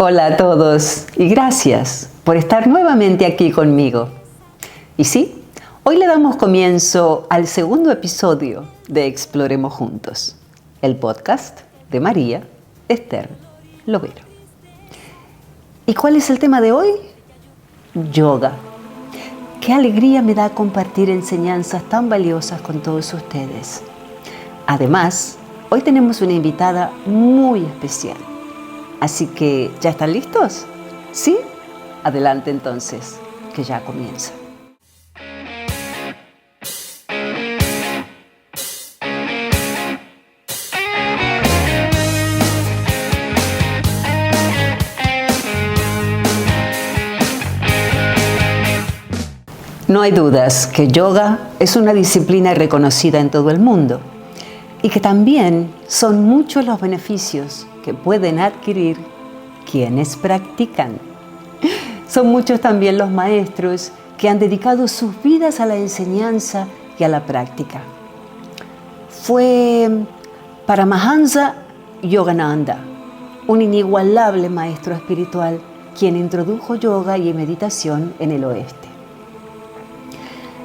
Hola a todos y gracias por estar nuevamente aquí conmigo. Y sí, hoy le damos comienzo al segundo episodio de Exploremos Juntos, el podcast de María, Esther, Lovero. ¿Y cuál es el tema de hoy? Yoga. Qué alegría me da compartir enseñanzas tan valiosas con todos ustedes. Además, hoy tenemos una invitada muy especial. Así que, ¿ya están listos? ¿Sí? Adelante entonces, que ya comienza. No hay dudas que yoga es una disciplina reconocida en todo el mundo y que también son muchos los beneficios que pueden adquirir quienes practican. Son muchos también los maestros que han dedicado sus vidas a la enseñanza y a la práctica. Fue Paramahansa Yogananda, un inigualable maestro espiritual, quien introdujo yoga y meditación en el oeste.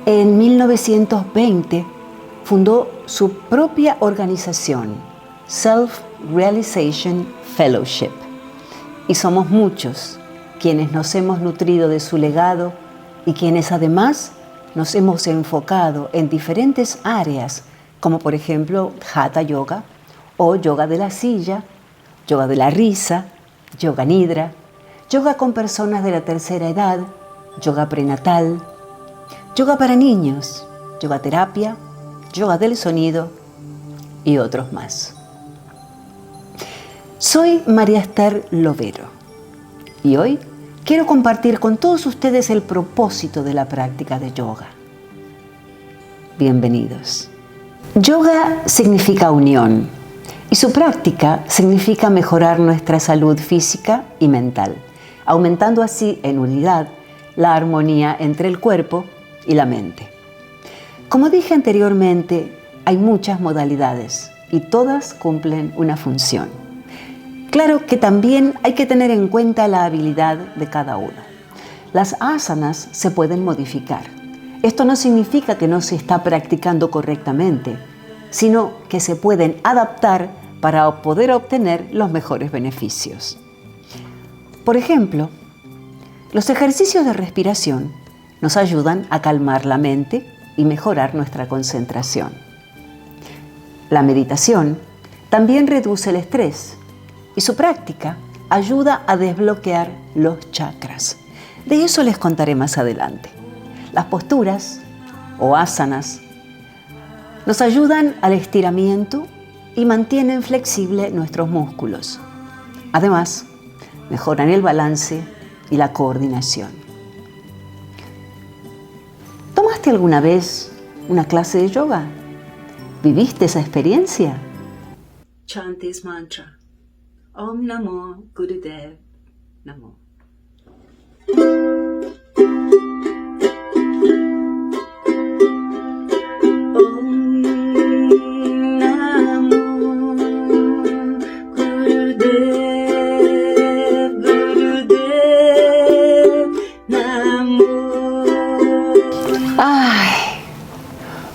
En 1920 fundó su propia organización, Self-Realization Fellowship, y somos muchos quienes nos hemos nutrido de su legado y quienes además nos hemos enfocado en diferentes áreas, como por ejemplo Hatha Yoga o yoga de la silla, yoga de la risa, yoga nidra, yoga con personas de la tercera edad, yoga prenatal, yoga para niños, yoga terapia, yoga del sonido y otros más. Soy María Esther Lovero y hoy quiero compartir con todos ustedes el propósito de la práctica de yoga. Bienvenidos. Yoga significa unión y su práctica significa mejorar nuestra salud física y mental, aumentando así en unidad la armonía entre el cuerpo y la mente. Como dije anteriormente, hay muchas modalidades y todas cumplen una función. Claro que también hay que tener en cuenta la habilidad de cada uno. Las asanas se pueden modificar. Esto no significa que no se está practicando correctamente, sino que se pueden adaptar para poder obtener los mejores beneficios. Por ejemplo, los ejercicios de respiración nos ayudan a calmar la mente y mejorar nuestra concentración. La meditación también reduce el estrés y su práctica ayuda a desbloquear los chakras. De eso les contaré más adelante. Las posturas o asanas nos ayudan al estiramiento y mantienen flexibles nuestros músculos. Además, mejoran el balance y la coordinación. ¿Tomaste alguna vez una clase de yoga? ¿Viviste esa experiencia? Chant this mantra. Om Namo Gurudev Namo.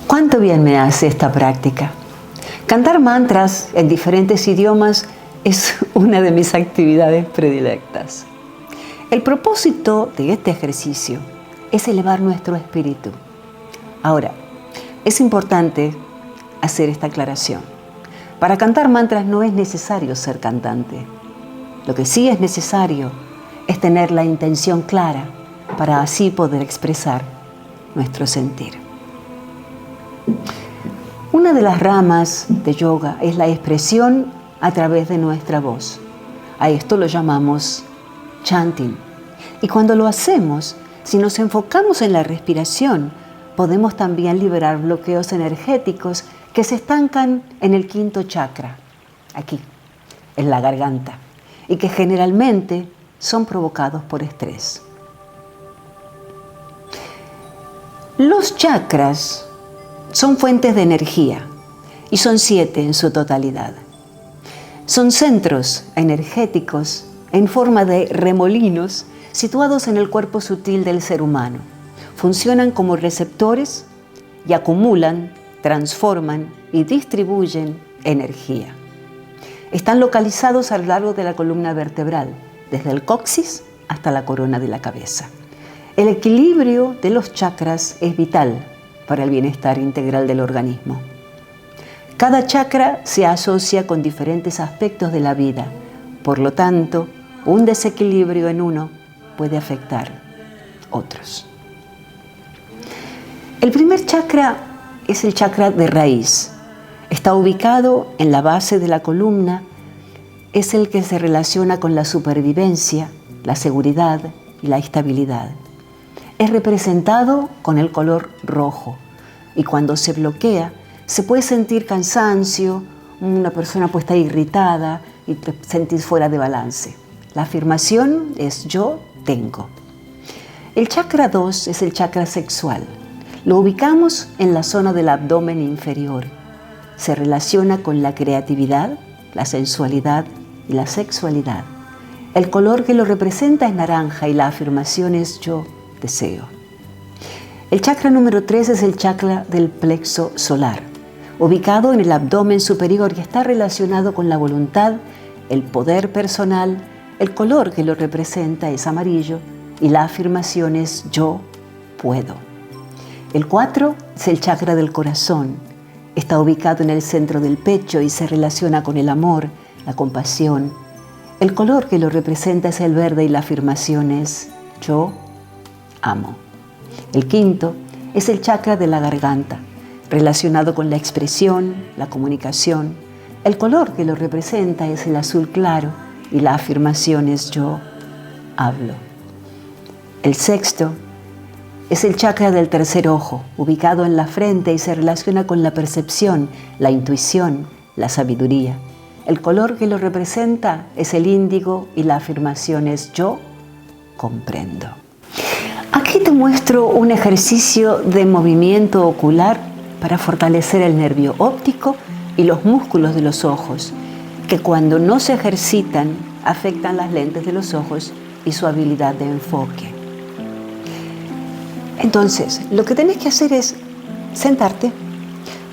Cuánto bien me hace esta práctica. Cantar mantras en diferentes idiomas es una de mis actividades predilectas. El propósito de este ejercicio es elevar nuestro espíritu. Ahora, es importante hacer esta aclaración. Para cantar mantras no es necesario ser cantante. Lo que sí es necesario es tener la intención clara para así poder expresar nuestro sentir. Una de las ramas de yoga es la expresión a través de nuestra voz. A esto lo llamamos chanting. Y cuando lo hacemos, si nos enfocamos en la respiración, podemos también liberar bloqueos energéticos que se estancan en el quinto chakra, aquí, en la garganta, y que generalmente son provocados por estrés. Los chakras son fuentes de energía y son 7 en su totalidad. Son centros energéticos en forma de remolinos situados en el cuerpo sutil del ser humano. Funcionan como receptores y acumulan, transforman y distribuyen energía. Están localizados a lo largo de la columna vertebral, desde el coxis hasta la corona de la cabeza. El equilibrio de los chakras es vital para el bienestar integral del organismo. Cada chakra se asocia con diferentes aspectos de la vida. Por lo tanto, un desequilibrio en uno puede afectar otros. El primer chakra es el chakra de raíz. Está ubicado en la base de la columna. Es el que se relaciona con la supervivencia, la seguridad y la estabilidad. Es representado con el color rojo y cuando se bloquea se puede sentir cansancio, una persona puede estar irritada y te sentís fuera de balance. La afirmación es yo tengo. El chakra 2 es el chakra sexual. Lo ubicamos en la zona del abdomen inferior. Se relaciona con la creatividad, la sensualidad y la sexualidad. El color que lo representa es naranja y la afirmación es yo deseo. El chakra número 3 es el chakra del plexo solar, ubicado en el abdomen superior y está relacionado con la voluntad, el poder personal. El color que lo representa es amarillo y la afirmación es yo puedo. El 4 es el chakra del corazón. Está ubicado en el centro del pecho y se relaciona con el amor, la compasión. El color que lo representa es el verde y la afirmación es yo amo. El 5 es el chakra de la garganta, relacionado con la expresión, la comunicación. El color que lo representa es el azul claro y la afirmación es yo hablo. El 6 es el chakra del tercer ojo, ubicado en la frente y se relaciona con la percepción, la intuición, la sabiduría. El color que lo representa es el índigo y la afirmación es yo comprendo. Aquí te muestro un ejercicio de movimiento ocular para fortalecer el nervio óptico y los músculos de los ojos, que cuando no se ejercitan afectan las lentes de los ojos y su habilidad de enfoque. Entonces, lo que tenés que hacer es sentarte,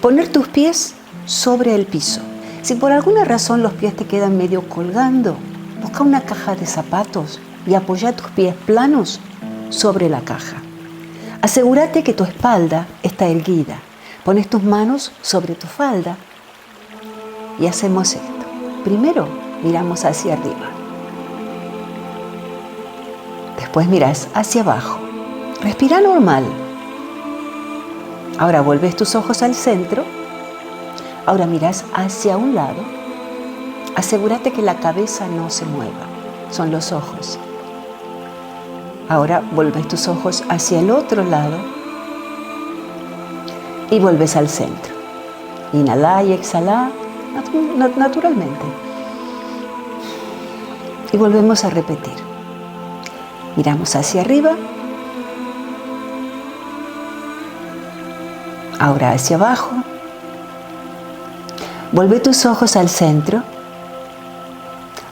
poner tus pies sobre el piso. Si por alguna razón los pies te quedan medio colgando, busca una caja de zapatos y apoya tus pies planos sobre la caja. Asegúrate que tu espalda está erguida. Pones tus manos sobre tu falda y hacemos esto. Primero miramos hacia arriba. Después miras hacia abajo. Respira normal. Ahora vuelves tus ojos al centro. Ahora miras hacia un lado. Asegúrate que la cabeza no se mueva. Son los ojos. Ahora vuelves tus ojos hacia el otro lado y vuelves al centro. Inhala y exhala naturalmente. Y volvemos a repetir. Miramos hacia arriba. Ahora hacia abajo. Vuelve tus ojos al centro.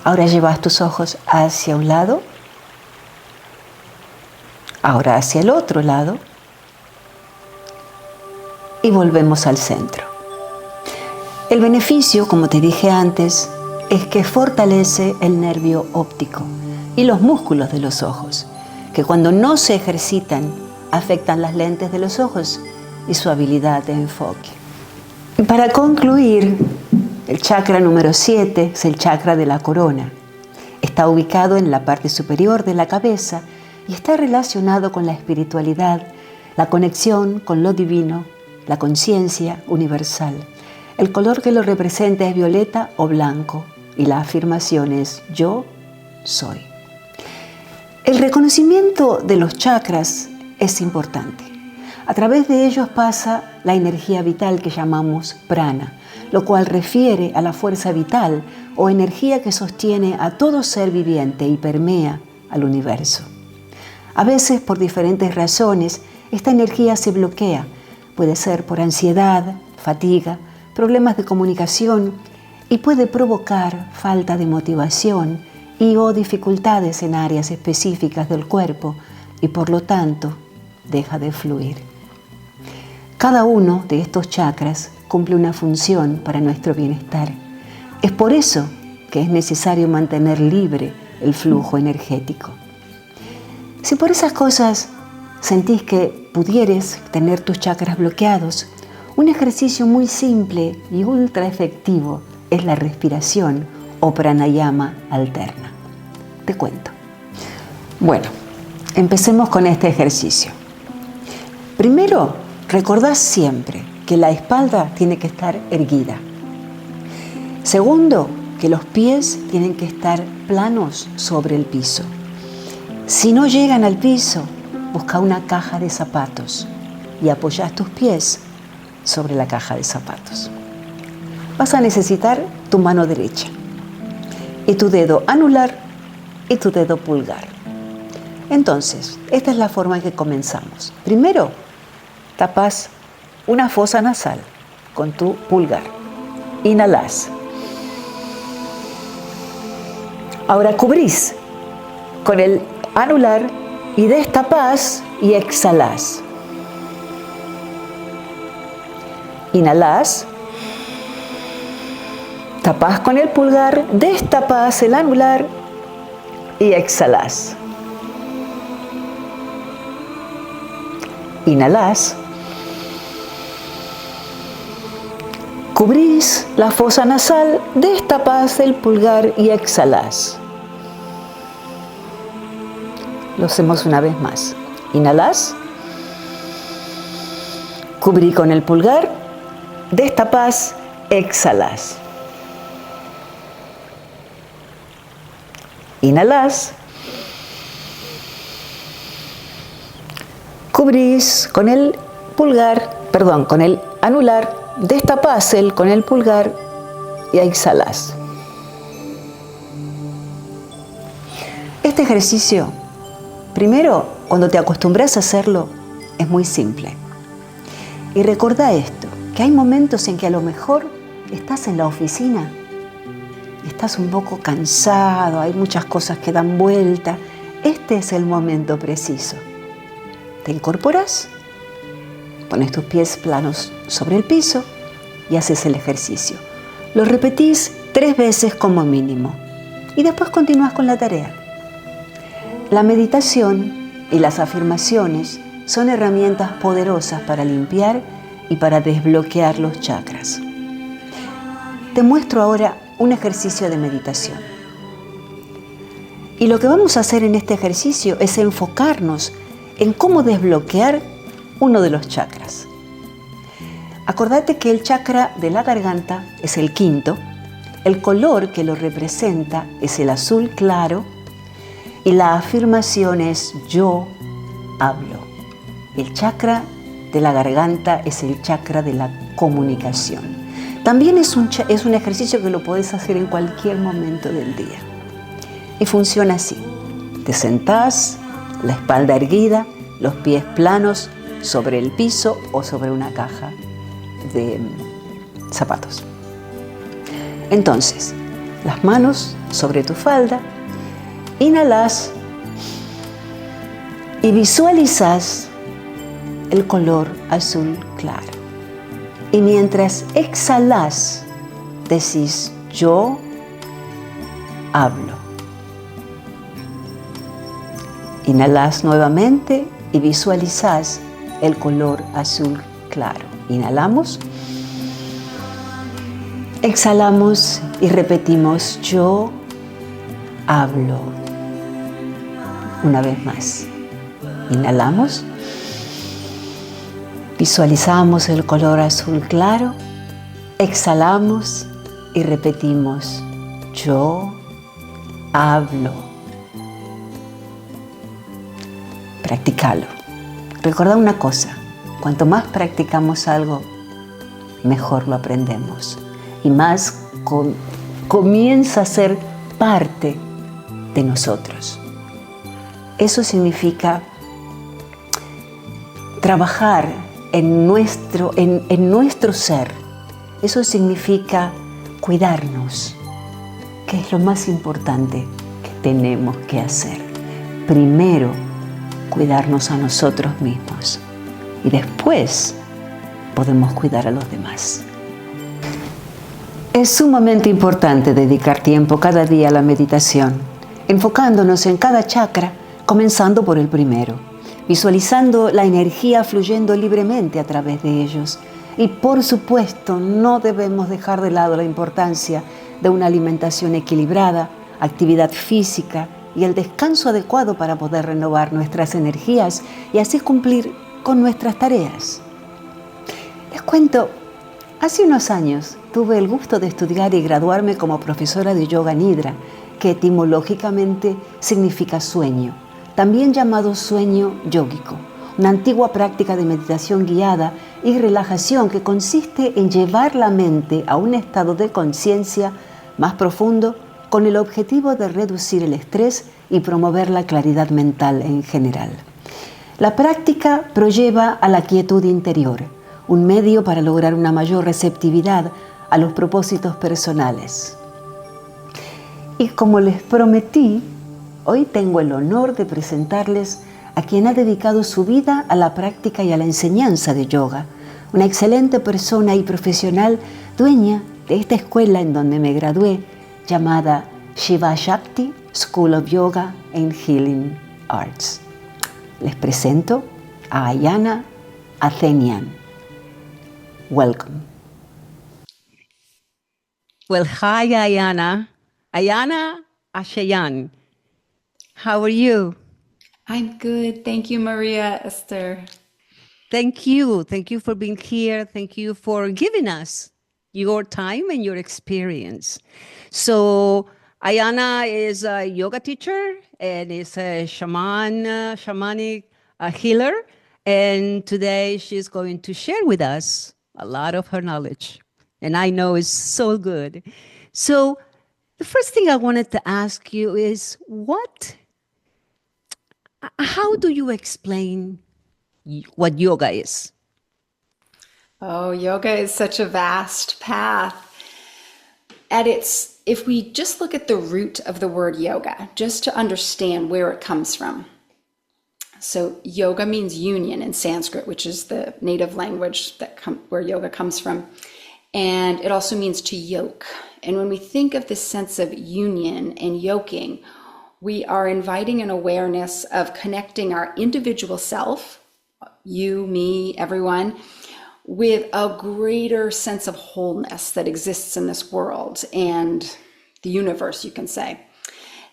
Ahora llevas tus ojos hacia un lado. Ahora hacia el otro lado. Y volvemos al centro. El beneficio, como te dije antes, es que fortalece el nervio óptico y los músculos de los ojos, que cuando no se ejercitan afectan las lentes de los ojos y su habilidad de enfoque. Y para concluir, el chakra número 7 es el chakra de la corona. Está ubicado en la parte superior de la cabeza y está relacionado con la espiritualidad, la conexión con lo divino, la conciencia universal. El color que lo representa es violeta o blanco y la afirmación es yo soy. El reconocimiento de los chakras es importante. A través de ellos pasa la energía vital que llamamos prana, lo cual refiere a la fuerza vital o energía que sostiene a todo ser viviente y permea al universo. A veces, por diferentes razones, esta energía se bloquea. Puede ser por ansiedad, fatiga, problemas de comunicación y puede provocar falta de motivación y o dificultades en áreas específicas del cuerpo y por lo tanto deja de fluir. Cada uno de estos chakras cumple una función para nuestro bienestar. Es por eso que es necesario mantener libre el flujo energético. Si por esas cosas sentís que pudieres tener tus chakras bloqueados, un ejercicio muy simple y ultra efectivo es la respiración o pranayama alterna. Te cuento. Bueno, empecemos con este ejercicio. Primero, recordá siempre que la espalda tiene que estar erguida. Segundo, que los pies tienen que estar planos sobre el piso. Si no llegan al piso, busca una caja de zapatos y apoyás tus pies sobre la caja de zapatos. Vas a necesitar tu mano derecha y tu dedo anular y tu dedo pulgar. Entonces, esta es la forma en que comenzamos. Primero, tapas una fosa nasal con tu pulgar. Inhalás. Ahora cubrís con el anular y destapás y exhalás. Inhalás. Tapás con el pulgar, destapás el anular y exhalás. Inhalás. Cubrís la fosa nasal, destapás el pulgar y exhalás. Lo hacemos una vez más. Inhalás. Cubrí con el pulgar, destapás, exhalás. Inhalás. Cubrís con el con el anular, destapás con el pulgar y exhalás. Este ejercicio, primero, cuando te acostumbras a hacerlo, es muy simple. Y recordá esto, que hay momentos en que a lo mejor estás en la oficina, estás un poco cansado, hay muchas cosas que dan vuelta. Este es el momento preciso. Te incorporas, pones tus pies planos sobre el piso y haces el ejercicio. Lo repetís 3 veces como mínimo y después continúas con la tarea. La meditación y las afirmaciones son herramientas poderosas para limpiar y para desbloquear los chakras. Te muestro ahora un ejercicio de meditación. Y lo que vamos a hacer en este ejercicio es enfocarnos en cómo desbloquear uno de los chakras. Acordate que el chakra de la garganta es el quinto, el color que lo representa es el azul claro y la afirmación es yo hablo. El chakra de la garganta es el chakra de la comunicación. También es un ejercicio que lo podés hacer en cualquier momento del día. Y funciona así. Te sentás, la espalda erguida, los pies planos sobre el piso o sobre una caja de zapatos. Entonces, las manos sobre tu falda, inhalás y visualizás el color azul claro. Y mientras exhalás, decís yo hablo. Inhalás nuevamente y visualizás el color azul claro. Inhalamos, exhalamos y repetimos yo hablo. Una vez más. Inhalamos, visualizamos el color azul claro, exhalamos y repetimos yo hablo. Practícalo. Recordá una cosa, cuanto más practicamos algo, mejor lo aprendemos y más comienza a ser parte de nosotros. Eso significa trabajar en nuestro ser. Eso significa cuidarnos, que es lo más importante que tenemos que hacer. Primero, cuidarnos a nosotros mismos y después podemos cuidar a los demás. Es sumamente importante dedicar tiempo cada día a la meditación, enfocándonos en cada chakra, comenzando por el primero, visualizando la energía fluyendo libremente a través de ellos. Y por supuesto, no debemos dejar de lado la importancia de una alimentación equilibrada, actividad física y el descanso adecuado para poder renovar nuestras energías y así cumplir con nuestras tareas. Les cuento, hace unos años tuve el gusto de estudiar y graduarme como profesora de yoga nidra, que etimológicamente significa sueño, también llamado sueño yógico, una antigua práctica de meditación guiada y relajación que consiste en llevar la mente a un estado de conciencia más profundo con el objetivo de reducir el estrés y promover la claridad mental en general. La práctica prolleva a la quietud interior, un medio para lograr una mayor receptividad a los propósitos personales. Y como les prometí, hoy tengo el honor de presentarles a quien ha dedicado su vida a la práctica y a la enseñanza de yoga, una excelente persona y profesional, dueña de esta escuela en donde me gradué, llamada Shiva Shakti School of Yoga and Healing Arts. Les presento a Ayana Athenian. Welcome. Well, hi, Ayana. Ayana Ashayan. How are you? I'm good. Thank you, Maria, Esther. Thank you. Thank you for being here. Thank you for giving us your time and your experience. So Ayana is a yoga teacher and is a shamanic healer. And today she's going to share with us a lot of her knowledge. And I know it's so good. So the first thing I wanted to ask you is how do you explain what yoga is? Oh, yoga is such a vast path. If we just look at the root of the word yoga, just to understand where it comes from. So yoga means union in Sanskrit, which is the native language where yoga comes from. And it also means to yoke. And when we think of this sense of union and yoking, we are inviting an awareness of connecting our individual self, you, me, everyone, with a greater sense of wholeness that exists in this world and the universe, you can say.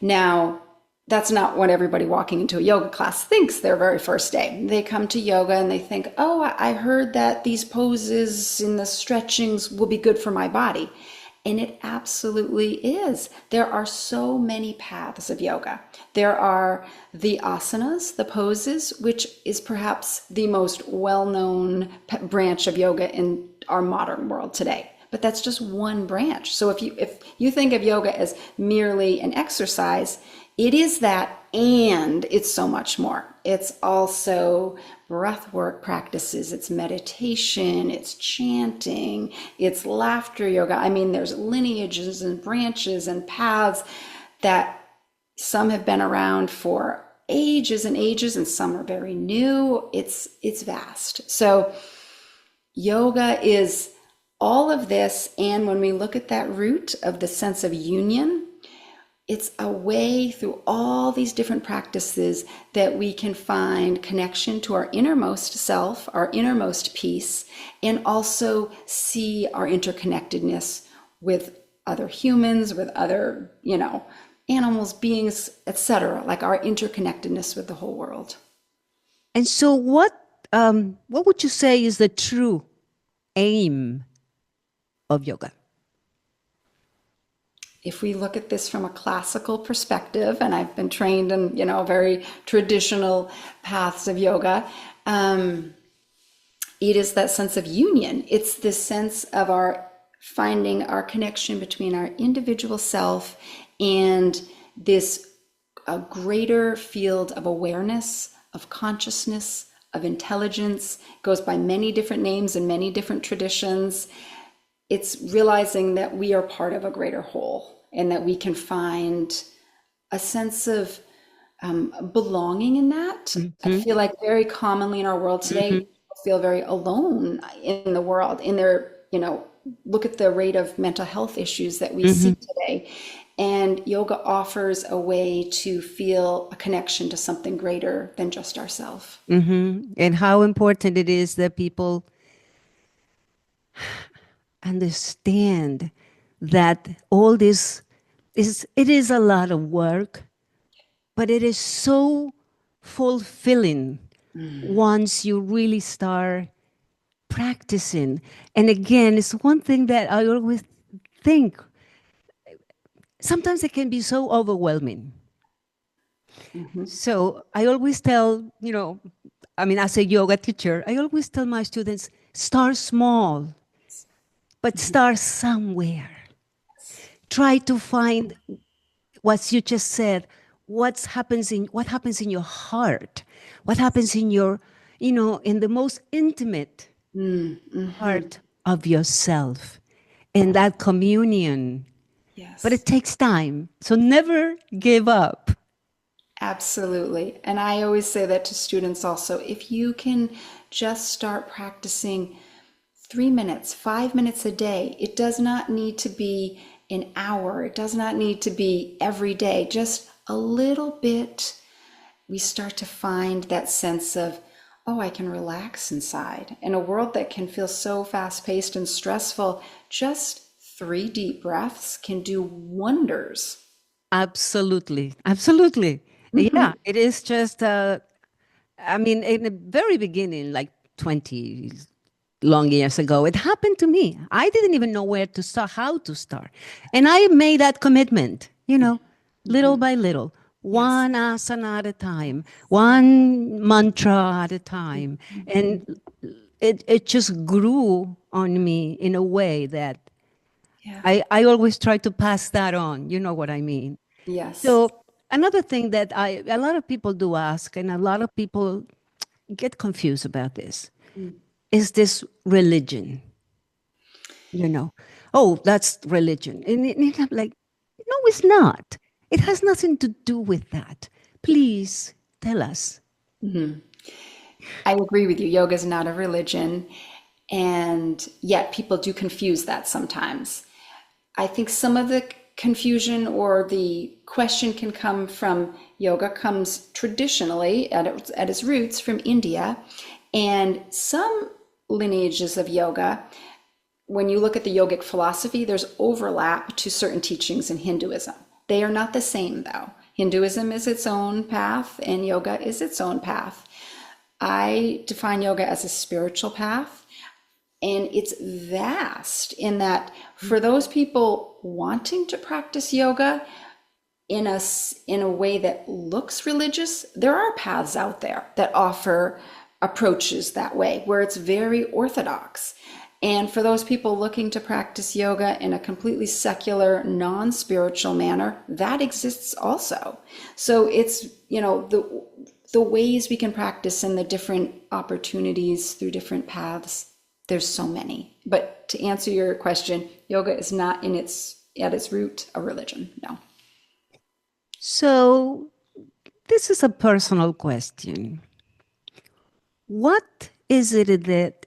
Now, that's not what everybody walking into a yoga class thinks their very first day. They come to yoga and they think, oh, I heard that these poses and the stretchings will be good for my body. And it absolutely is. There are so many paths of yoga. There are the asanas, the poses, which is perhaps the most well-known branch of yoga in our modern world today. But that's just one branch. So if you think of yoga as merely an exercise, it is that, and it's so much more. It's also breath work practices, it's meditation, it's chanting, it's laughter yoga. I mean, there's lineages and branches and paths that some have been around for ages and ages, and some are very new. It's vast. So yoga is all of this, and when we look at that root of the sense of union, it's a way through all these different practices that we can find connection to our innermost self, our innermost peace, and also see our interconnectedness with other humans, with other, animals, beings, etc., like our interconnectedness with the whole world. And so what would you say is the true aim of yoga? If we look at this from a classical perspective, and I've been trained in, very traditional paths of yoga, it is that sense of union. It's this sense of finding our connection between our individual self and this greater field of awareness, of consciousness, of intelligence. It goes by many different names and many different traditions. It's realizing that we are part of a greater whole and that we can find a sense of belonging in that. I feel like very commonly in our world today, people feel very alone in the world, in their, look at the rate of mental health issues that we see today. And yoga offers a way to feel a connection to something greater than just ourselves. And how important it is that people understand that all this it is a lot of work, but it is so fulfilling once you really start practicing. And again, it's one thing that I always think, sometimes it can be so overwhelming. So I always tell, as a yoga teacher, I always tell my students, start small, but start somewhere. Try to find what you just said, what happens in your heart, what happens in your, in the most intimate part of yourself, in that communion. Yes. But it takes time, so never give up. Absolutely. And I always say that to students also. If you can just start practicing 3 minutes, 5 minutes a day, it does not need to be an hour. It does not need to be every day, just a little bit. We start to find that sense of, oh, I can relax inside. In a world that can feel so fast-paced and stressful, just 3 deep breaths can do wonders. Absolutely. Yeah, it is just, in the very beginning, like 20 long years ago, it happened to me. I didn't even know where to start, how to start. And I made that commitment, little by little, one asana at a time, one mantra at a time. And it just grew on me in a way that I always try to pass that on. You know what I mean? Yes. So another thing that a lot of people do ask, and a lot of people get confused about this, is this religion? Oh, that's religion. And I'm like, no, it's not. It has nothing to do with that. Please tell us. I agree with you. Yoga is not a religion, and yet people do confuse that sometimes. I think some of the confusion or the question can come from yoga comes traditionally at its roots from India, and some lineages of yoga, when you look at the yogic philosophy, there's overlap to certain teachings in Hinduism. They are not the same, though. Hinduism is its own path and yoga is its own path. I define yoga as a spiritual path, and it's vast in that for those people wanting to practice yoga in a way that looks religious, there are paths out there that offer approaches that way, where it's very orthodox. And for those people looking to practice yoga in a completely secular, non-spiritual manner, that exists also. So it's, the ways we can practice and the different opportunities through different paths, there's so many. But to answer your question, yoga is not at its root a religion, no. So this is a personal question. What is it that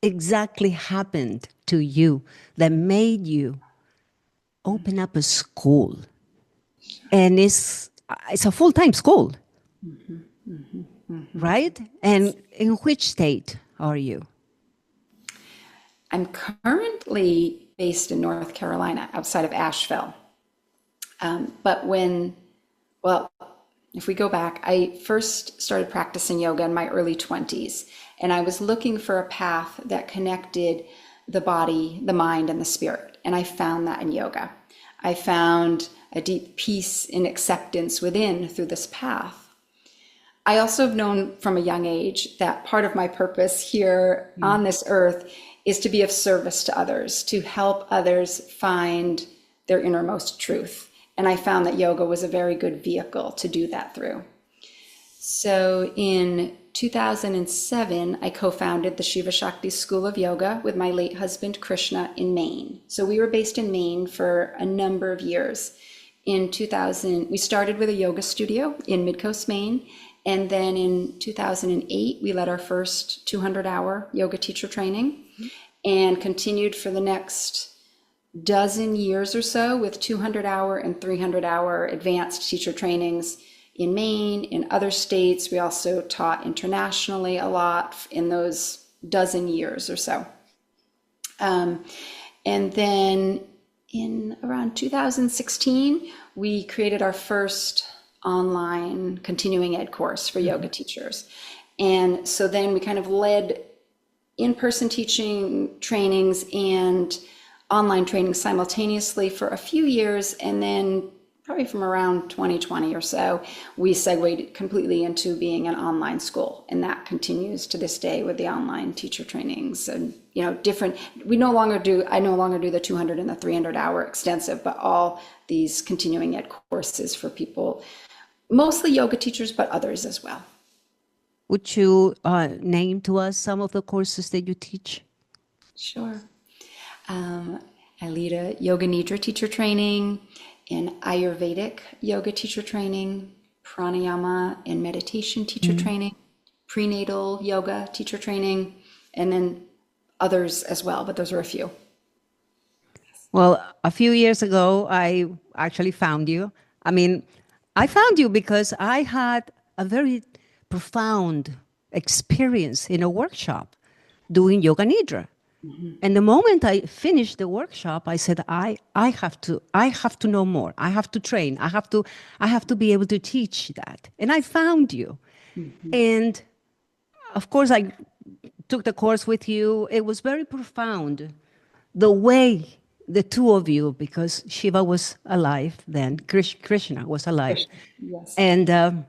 exactly happened to you that made you open up a school? And it's a full-time school, right? And in which state are you? I'm currently based in North Carolina, outside of Asheville. But if we go back, I first started practicing yoga in my early 20s, and I was looking for a path that connected the body, the mind, and the spirit. And I found that in yoga. I found a deep peace and acceptance within through this path. I also have known from a young age that part of my purpose here on this earth is to be of service to others, to help others find their innermost truth. And I found that yoga was a very good vehicle to do that through. So in 2007, I co-founded the Shiva Shakti School of Yoga with my late husband, Krishna, in Maine. So we were based in Maine for a number of years. In 2000, we started with a yoga studio in Midcoast, Maine. And then in 2008, we led our first 200-hour yoga teacher training and continued for the next dozen years or so with 200-hour and 300-hour advanced teacher trainings in Maine, in other states. We also taught internationally a lot in those dozen years or so. And then in around 2016, we created our first online continuing ed course for yoga teachers. And so then we kind of led in-person teaching trainings and online training simultaneously for a few years. And then probably from around 2020 or so, we segued completely into being an online school. And that continues to this day with the online teacher trainings and, different. I no longer do the 200 and the 300-hour extensive, but all these continuing ed courses for people, mostly yoga teachers, but others as well. Would you name to us some of the courses that you teach? Sure. I lead a Yoga Nidra teacher training, an Ayurvedic yoga teacher training, pranayama and meditation teacher training, prenatal yoga teacher training, and then others as well, but those are a few. Well, a few years ago, I actually found you. I found you because I had a very profound experience in a workshop doing Yoga Nidra. And the moment I finished the workshop, I said, I have to know more. I have to train. I have to be able to teach that. And I found you. And of course, I took the course with you. It was very profound. The way the two of you, because Shiva was alive then, Krishna was alive. Yes. And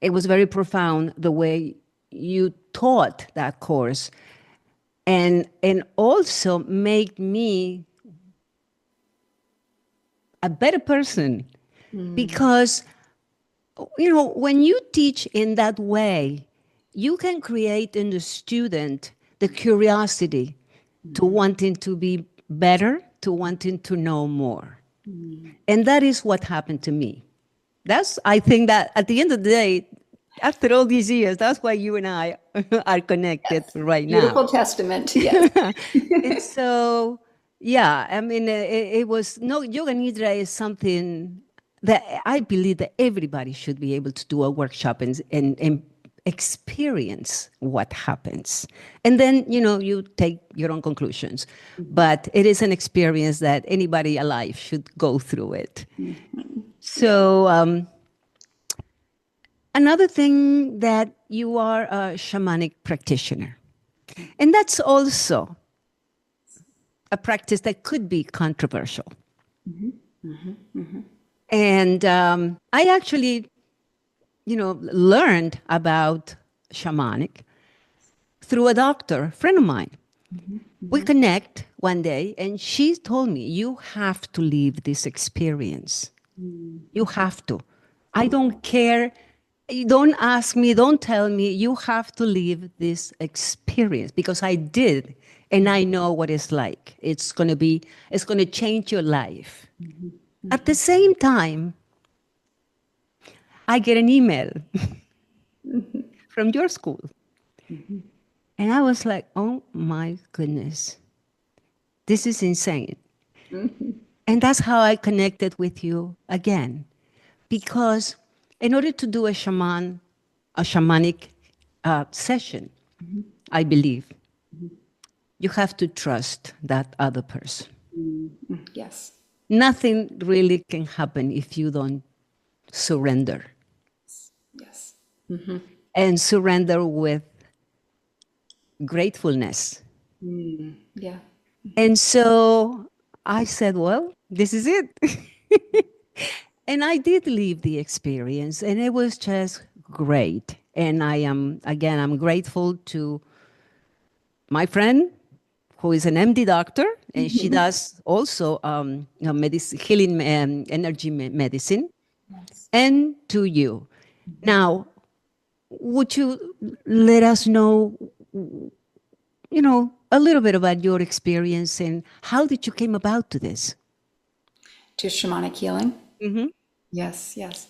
it was very profound the way you taught that course. And also make me a better person. Because, when you teach in that way, you can create in the student the curiosity to wanting to be better, to wanting to know more. And that is what happened to me. I think that at the end of the day, after all these years, that's why you and I are connected right now. Beautiful testament, yes. And so, it was, Yoga Nidra is something that I believe that everybody should be able to do a workshop and experience what happens. And then, you take your own conclusions. But it is an experience that anybody alive should go through it. So, another thing that you are a shamanic practitioner. And that's also a practice that could be controversial. And I actually, learned about shamanic through a doctor, a friend of mine. We connect one day and she told me, you have to live this experience. You have to. I don't care. Don't ask me, don't tell me, you have to live this experience, because I did, and I know what it's like. It's going to change your life. At the same time, I get an email from your school. And I was like, oh my goodness, this is insane. And that's how I connected with you again, because in order to do a shamanic session, I believe, you have to trust that other person. Yes. Nothing really can happen if you don't surrender. Yes. And surrender with gratefulness. Yeah. And so I said, well, this is it. And I did live the experience, and it was just great. And I'm grateful to my friend, who is an MD doctor, and she does also healing energy medicine, and to you. Now, would you let us know, a little bit about your experience and how did you came about to this? to shamanic healing? Mm-hmm. Yes, yes.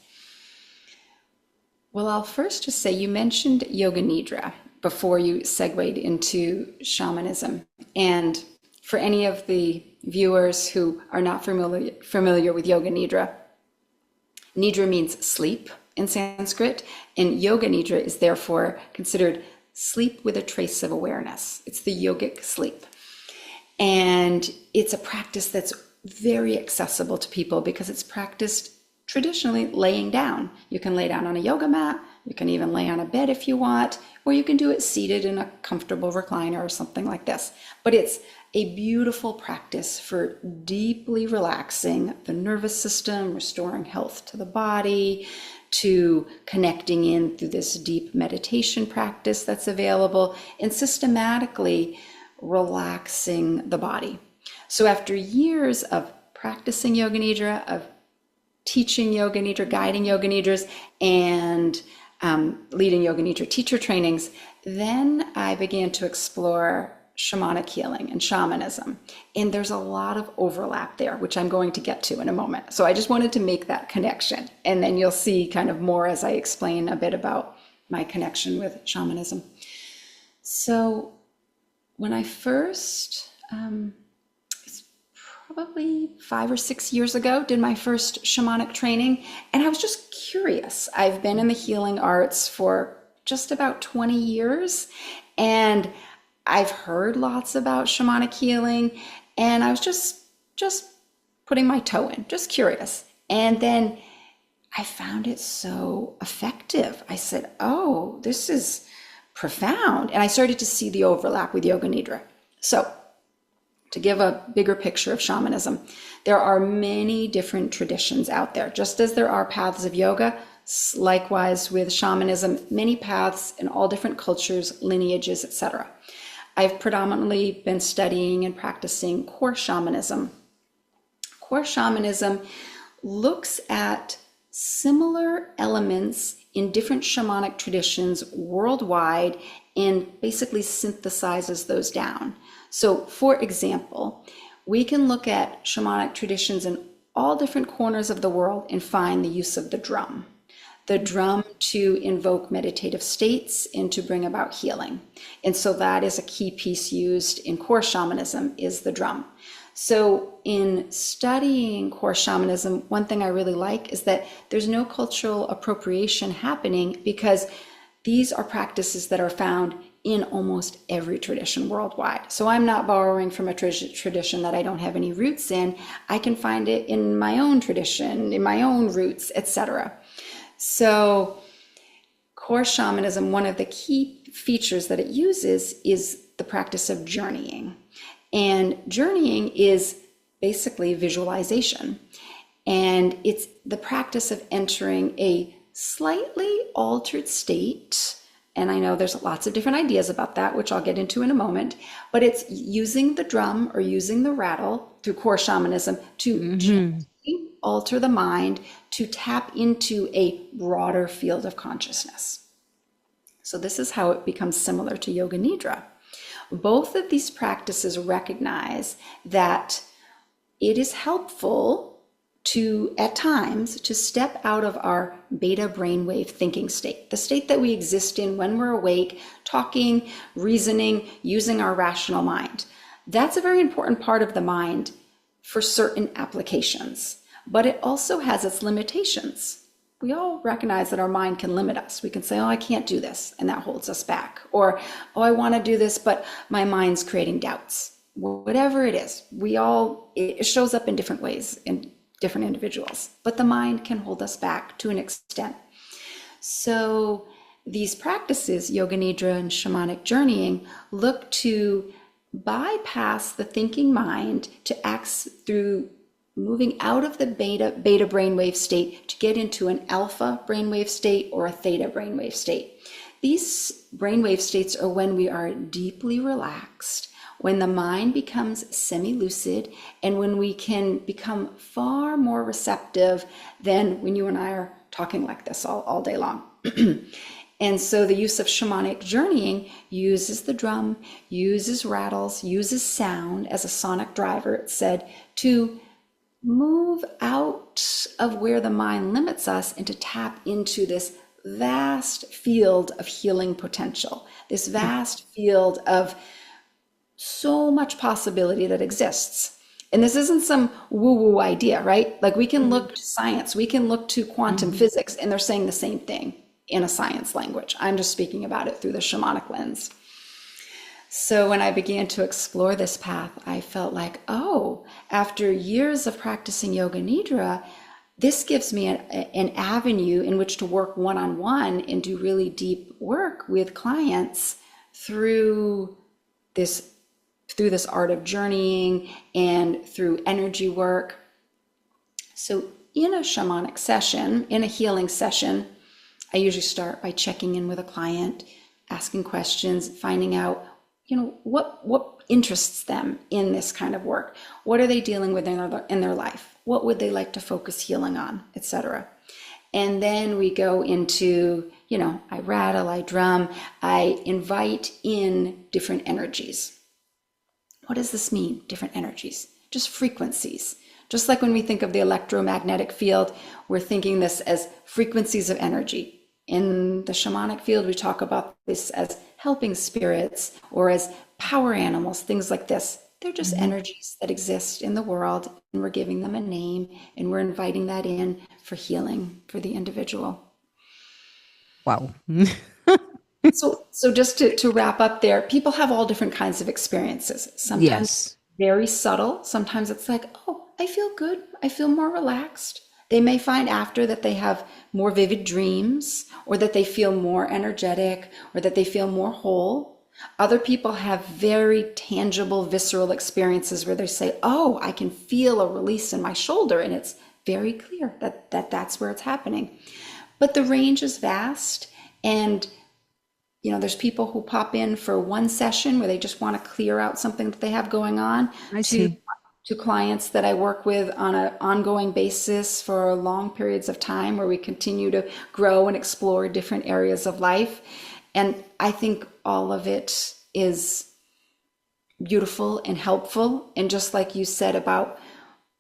Well, I'll first just say you mentioned Yoga Nidra before you segued into shamanism. And for any of the viewers who are not familiar with Yoga Nidra, Nidra means sleep in Sanskrit, and Yoga Nidra is therefore considered sleep with a trace of awareness. It's the yogic sleep. And it's a practice that's very accessible to people because it's practiced traditionally laying down. You can lay down on a yoga mat, you can even lay on a bed if you want, or you can do it seated in a comfortable recliner or something like this. But it's a beautiful practice for deeply relaxing the nervous system, restoring health to the body, to connecting in through this deep meditation practice that's available, and systematically relaxing the body. So after years of practicing Yoga Nidra, of teaching Yoga Nidra, guiding Yoga Nidras, and leading Yoga Nidra teacher trainings, then I began to explore shamanic healing and shamanism. And there's a lot of overlap there, which I'm going to get to in a moment. So I just wanted to make that connection. And then you'll see kind of more as I explain a bit about my connection with shamanism. So when I first, it's probably 5 or 6 years ago, did my first shamanic training, and I was just curious. I've been in the healing arts for just about 20 years, and I've heard lots about shamanic healing, and I was just putting my toe in, just curious. And then I found it so effective. I said, oh, this is profound. And I started to see the overlap with Yoga Nidra. So to give a bigger picture of shamanism, there are many different traditions out there. Just as there are paths of yoga, likewise with shamanism, many paths in all different cultures, lineages, etc. I've predominantly been studying and practicing core shamanism. Core shamanism looks at similar elements in different shamanic traditions worldwide and basically synthesizes those down. So, for example, we can look at shamanic traditions in all different corners of the world and find the use of the drum. The drum to invoke meditative states and to bring about healing. And so that is a key piece used in core shamanism, is the drum. So in studying core shamanism, one thing I really like is that there's no cultural appropriation happening because these are practices that are found in almost every tradition worldwide. So I'm not borrowing from a tradition that I don't have any roots in. I can find it in my own tradition, in my own roots, etc. So core shamanism, one of the key features that it uses is the practice of journeying. And journeying is basically visualization. And it's the practice of entering a slightly altered state. And I know there's lots of different ideas about that, which I'll get into in a moment, but it's using the drum or using the rattle through core shamanism to gently alter the mind to tap into a broader field of consciousness. So this is how it becomes similar to Yoga Nidra. Both of these practices recognize that it is helpful to, at times, to step out of our beta brainwave thinking state, the state that we exist in when we're awake, talking, reasoning, using our rational mind. That's a very important part of the mind for certain applications, but it also has its limitations. We all recognize that our mind can limit us. We can say, oh, I can't do this, and that holds us back. Or, oh, I want to do this, but my mind's creating doubts. Whatever it is, it shows up in different ways in different individuals, but the mind can hold us back to an extent. So these practices, Yoga Nidra and shamanic journeying, look to bypass the thinking mind to act through moving out of the beta brainwave state to get into an alpha brainwave state or a theta brainwave state. These brainwave states are when we are deeply relaxed, when the mind becomes semi-lucid, and when we can become far more receptive than when you and I are talking like this all day long. And so the use of shamanic journeying uses the drum, uses rattles, uses sound as a sonic driver, it said, to move out of where the mind limits us and to tap into this vast field of healing potential, this vast field of so much possibility that exists. And this isn't some woo-woo idea, right? Like we can look to science, we can look to quantum physics, and they're saying the same thing in a science language. I'm just speaking about it through the shamanic lens. So when I began to explore this path, I felt like, oh, after years of practicing Yoga Nidra, this gives me an avenue in which to work one-on-one and do really deep work with clients through this art of journeying and through energy work. So in a shamanic session, in a healing session, I usually start by checking in with a client, asking questions, finding out, what interests them in this kind of work. What are they dealing with in their life? What would they like to focus healing on, etc. And then we go into, I rattle, I drum, I invite in different energies. What does this mean? Different energies, just frequencies. Just like when we think of the electromagnetic field, we're thinking this as frequencies of energy. In the shamanic field, we talk about this as helping spirits or as power animals, things like this. They're just energies that exist in the world, and we're giving them a name, and we're inviting that in for healing for the individual. Wow. So just to wrap up there, people have all different kinds of experiences. Sometimes Yes. very subtle. Sometimes it's like, oh, I feel good. I feel more relaxed. They may find after that they have more vivid dreams, or that they feel more energetic, or that they feel more whole. Other people have very tangible, visceral experiences where they say, oh, I can feel a release in my shoulder, and it's very clear that that's where it's happening. But the range is vast, and there's people who pop in for one session where they just want to clear out something that they have going on, I see. to clients that I work with on an ongoing basis for long periods of time, where we continue to grow and explore different areas of life. And I think all of it is beautiful and helpful. And just like you said about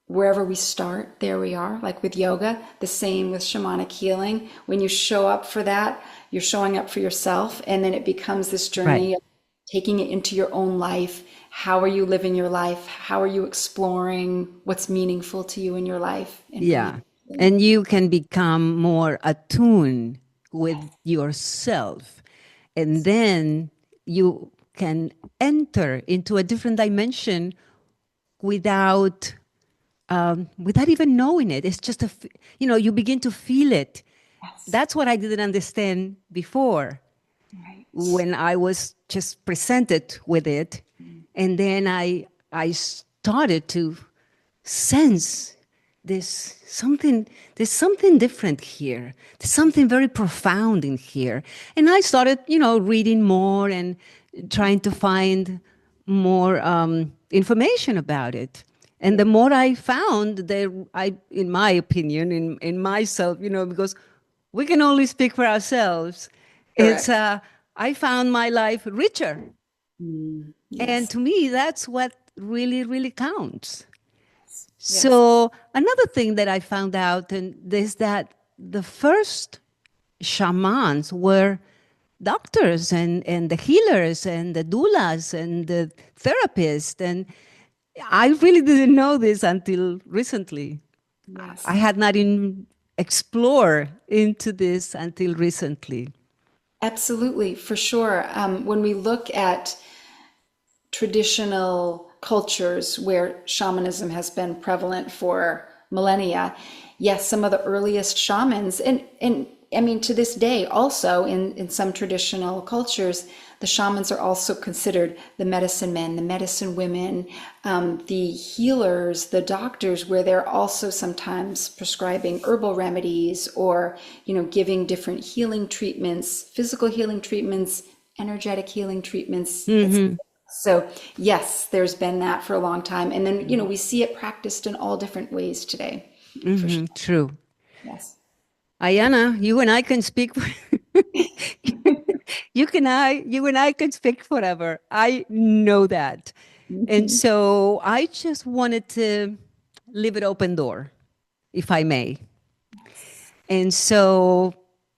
wherever we start, there we are, like with yoga, the same with shamanic healing. When you show up for that, you're showing up for yourself, and then it becomes this journey of taking it into your own life. How are you living your life? How are you exploring what's meaningful to you in your life? And you can become more attuned with yourself. And then you can enter into a different dimension without even knowing it. It's just you begin to feel it. Yes. That's what I didn't understand before, Right. when I was just presented with it. And then I started to sense there's something different here. There's something very profound in here. And I started, reading more and trying to find more information about it. And the more I found, in my opinion, in myself, because we can only speak for ourselves. Correct. I found my life richer. Yes. And to me, that's what really, really counts. Yes. So another thing that I found out is that the first shamans were doctors and the healers and the doulas and the therapists. And I really didn't know this until recently. Yes. I had not even explored into this until recently. Absolutely, for sure. When we look at traditional cultures where shamanism has been prevalent for millennia, yes, some of the earliest shamans, and I mean, to this day also in some traditional cultures, the shamans are also considered the medicine men, the medicine women, the healers, the doctors, where they're also sometimes prescribing herbal remedies or, giving different healing treatments, physical healing treatments, energetic healing treatments. So yes, there's been that for a long time. And then, we see it practiced in all different ways today. For sure. True. Yes. Ayana, you and I can speak. You and I can speak forever. I know that. And so I just wanted to leave it open door, if I may. And so,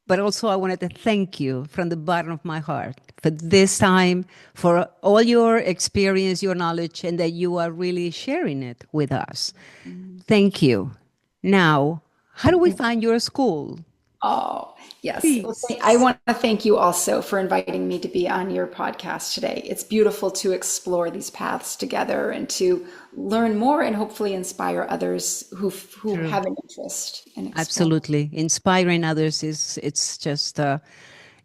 but also I wanted to thank you from the bottom of my heart for this time, for all your experience, your knowledge, and that you are really sharing it with us. Thank you. Now, how do we find your school? Oh, yes. Well, Please. I want to thank you also for inviting me to be on your podcast today. It's beautiful to explore these paths together and to learn more and hopefully inspire others who have an interest in exploring. Absolutely. Inspiring others it's just, yeah,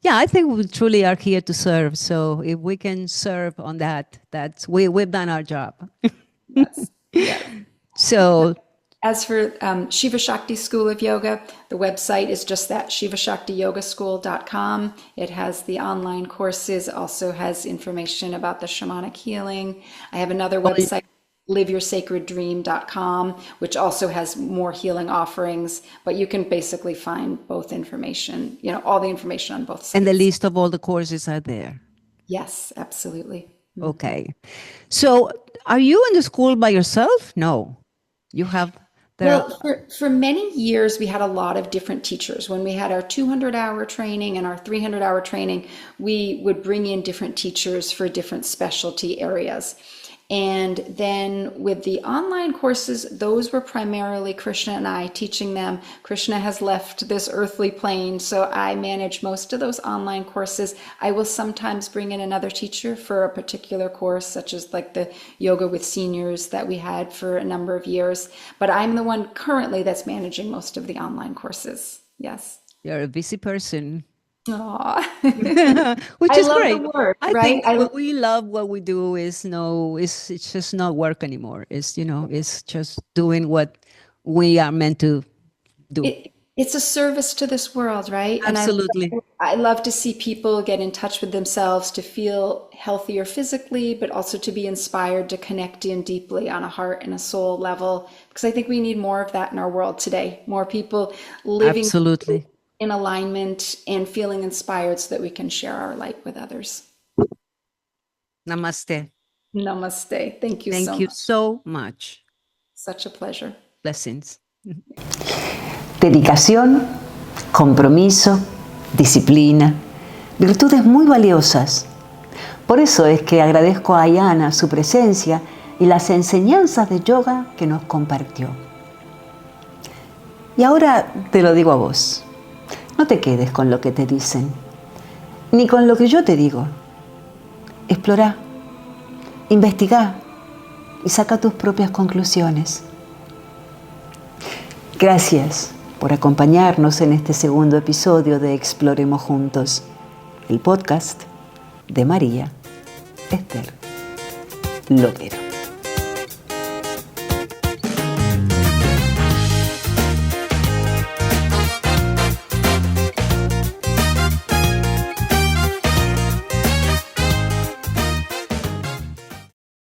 I think we truly are here to serve. So if we can serve on that, we've done our job. Yes. Yes. So As for Shiva Shakti School of Yoga, the website is just that, shivashaktiyogaschool.com. It has the online courses, also has information about the shamanic healing. I have another website, liveyoursacreddream.com, which also has more healing offerings, but you can basically find both information, all the information on both sites. and the list of all the courses are there. Yes, absolutely. Okay. So are you in the school by yourself? No. You have Well, for many years, we had a lot of different teachers. When we had our 200-hour training and our 300-hour training, we would bring in different teachers for different specialty areas. And then with the online courses, those were primarily Krishna and I teaching them. Krishna has left this earthly plane, so I manage most of those online courses. I will sometimes bring in another teacher for a particular course, such as like the yoga with seniors that we had for a number of years. But I'm the one currently that's managing most of the online courses. Yes. You're a busy person. Aww. Which I is love great. the work, I right? think what we love what we do is it's just not work anymore. It's just doing what we are meant to do. It's a service to this world, right? Absolutely. And I love to see people get in touch with themselves to feel healthier physically, but also to be inspired to connect in deeply on a heart and a soul level. Because I think we need more of that in our world today. More people living Absolutely. in alignment and feeling inspired so that we can share our light with others. Namaste. Namaste. Thank you Thank so you much. so much. Such a pleasure. Blessings. Dedicación, compromiso, disciplina, virtudes muy valiosas. Por eso es que agradezco a Ayana su presencia y las enseñanzas de yoga que nos compartió. Y ahora te lo digo a vos. No te quedes con lo que te dicen, ni con lo que yo te digo. Explorá, investigá y saca tus propias conclusiones. Gracias por acompañarnos en este segundo episodio de Exploremos Juntos, el podcast de María Esther Lovero.